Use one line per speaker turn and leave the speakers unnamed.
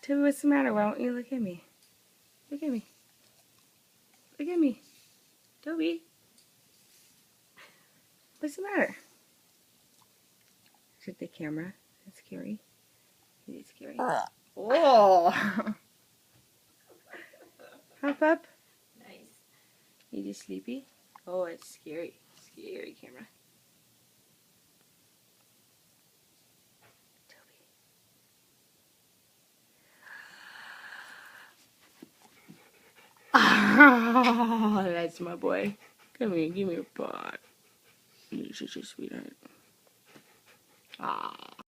Toby, what's the matter? Why don't you look at me? Look at me. Look at me. Toby. What's the matter? Is it the camera? That's scary. Is it scary? Oh! Hop up.
Nice.
You just sleepy? Oh, it's scary. Scary camera. Oh, that's my boy. Come here, give me a paw. You're such a sweetheart. Ah.